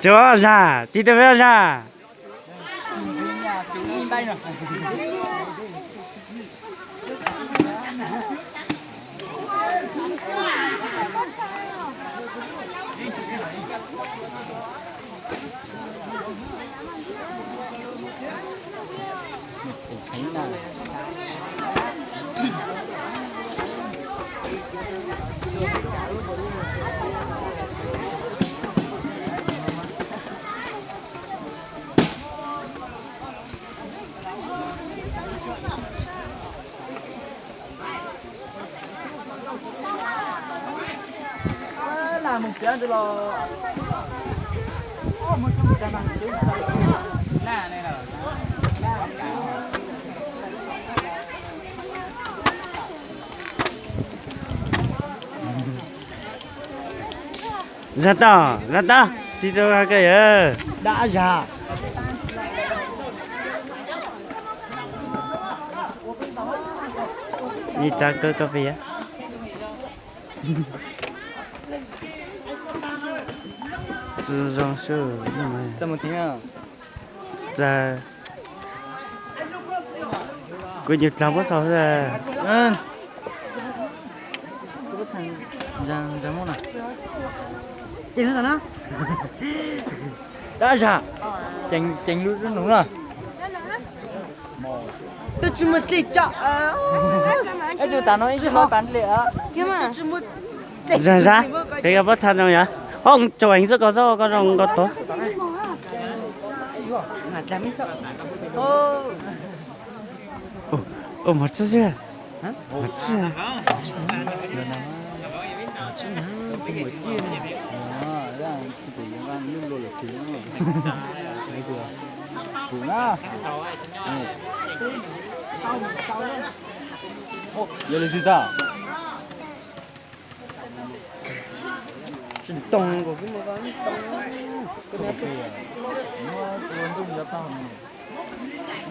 Chúa ra, tí tao về ra. là một chuyện rồi một chuyện là này là ra to, tí tao ra cái gì? đã già Đi cha cơ cà phê á. Sư rong sư,怎么听啊？ cha. Cô nhật làm có sao ra? cái thằng giang giang món này chèn hết rồi nó đã già chèn chèn luôn rất đúng rồi tôi chỉ muốn đi chợ em chú ta nói nó bán lẻ kiếm mà Ra, cái cái bắt thân đâu nhỉ? Không, chụp ảnh rất có rõ, có rong có tốt. mà làm gì sợ Một chút chưa? Một chút. giờ là gì ta? Chỉ tông của cái một cái tông cái này nó tung ra tao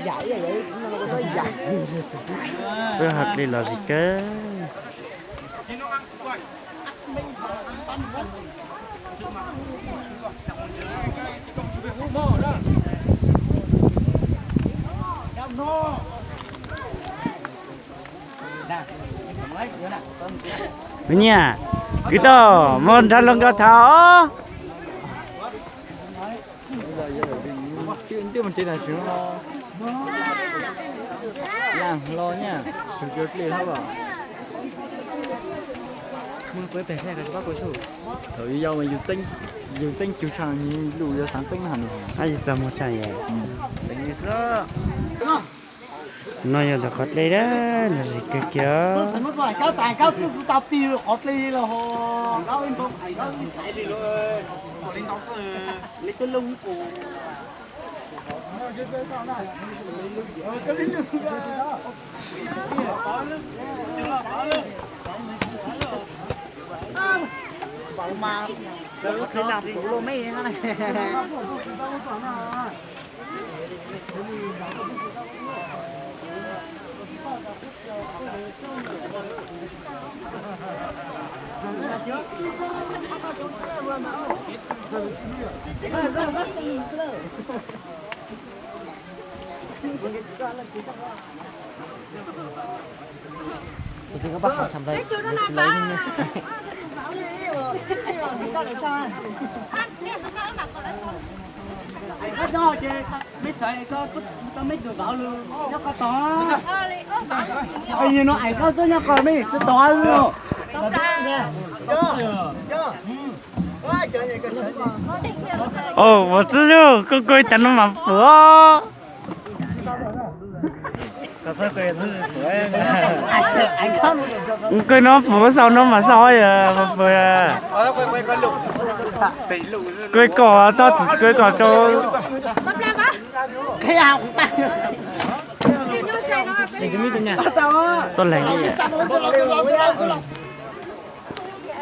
giải vậy nó có giải Tôi học đi là gì cơ? Bây nha, cái đó môn ra lông cao thảo. chuyện tiêu mình chơi là chứ làm lo nha chúng tôi liền không bảo mình quay về xe cái bác của chủ thời giờ mình dùng tranh chiếu tràng như lùi ra sáng tranh hẳn Ai chăm một chai vậy? tranh như thế Nói cho được lấy đó là gì cơ kia? nó giỏi cao tài cao sư tao tiêu khó đi là họ cao lên không cao lên chạy đi rồi họ lên đóng sư lấy cái lông của bảo mà cái làm của lô mấy này thì các bác làm đây chỉ lấy đi cái đó chứ mấy sợi có mấy đồ gạo luôn nó có to bây giờ nó ảnh có tôi nó còn mấy cái to luôn Ồ, một chút chứ, cô coi tao nó mà phở. có sao cười thôi anh không Coi nó phở sao nó mà soi à, mà phở à. Coi cỏ cho coi cỏ cho. cái nào cũng tăng Thì cái mít nha. Tôi lấy đi.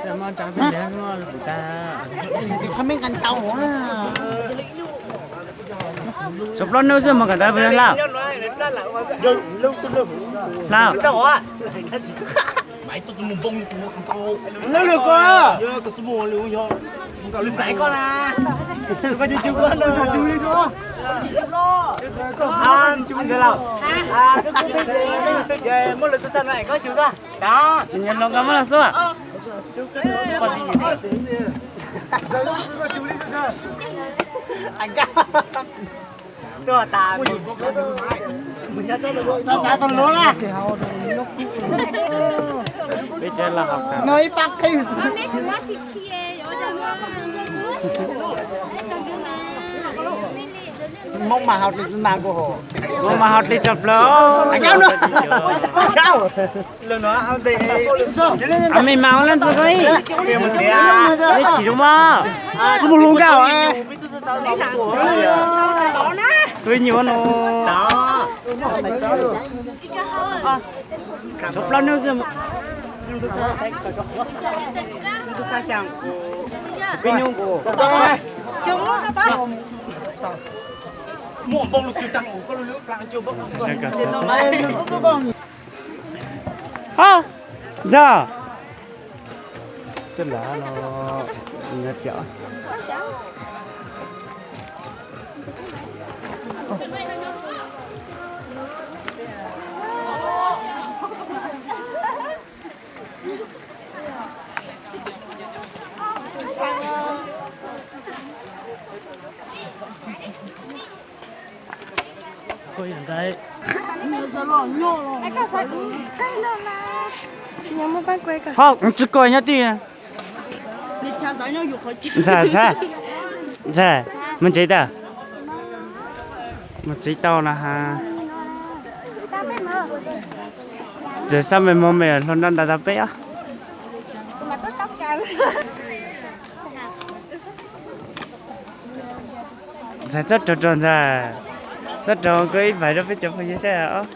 Để mà trả tiền để nó là của ta. không biết ăn tàu nữa Chụp lon nữa chứ mà cả ta phải lao. Lao. Nó được quá. Dạy con à. Con chú con đâu. Sao chú đi cho. Anh thế nào? Cái cô biết về mỗi lần tôi sang này có chú ta. Đó. Nhân lòng cảm ơn là số. Chú cái đó còn gì gì. Chú đi cho. Anh ca. Cho ta. Mình đã cho được. Sao con lúa à? Bây giờ là học cả. Nói bác khi. Mong mà học được nàng của hồ. Mong mà học đi chập lỡ. Anh cao nữa. Cao. Lần nữa ăn đi. Anh mình máu lên rồi đấy. Đấy chỉ đúng không? Cứ một luôn cao à. Tôi nhiều nó. Đó. Chập lỡ nữa kìa. Tôi sai chẳng. Bên nhung của. Mua bông lục chiều tăng ủ có lúa plang chiều bốc. À, dạ. Tức là nó nhặt chợ. Coi hiện tại. Không, chỉ coi nhá đi. Dạ, dạ. Dạ, mình chỉ đó. Mình chỉ tao là ha. Rồi sao mình mua mẹ luôn đang đặt bé á? Dạ rất tròn tròn ra. Rất tròn cái vải đó phải chụp phải như thế nào?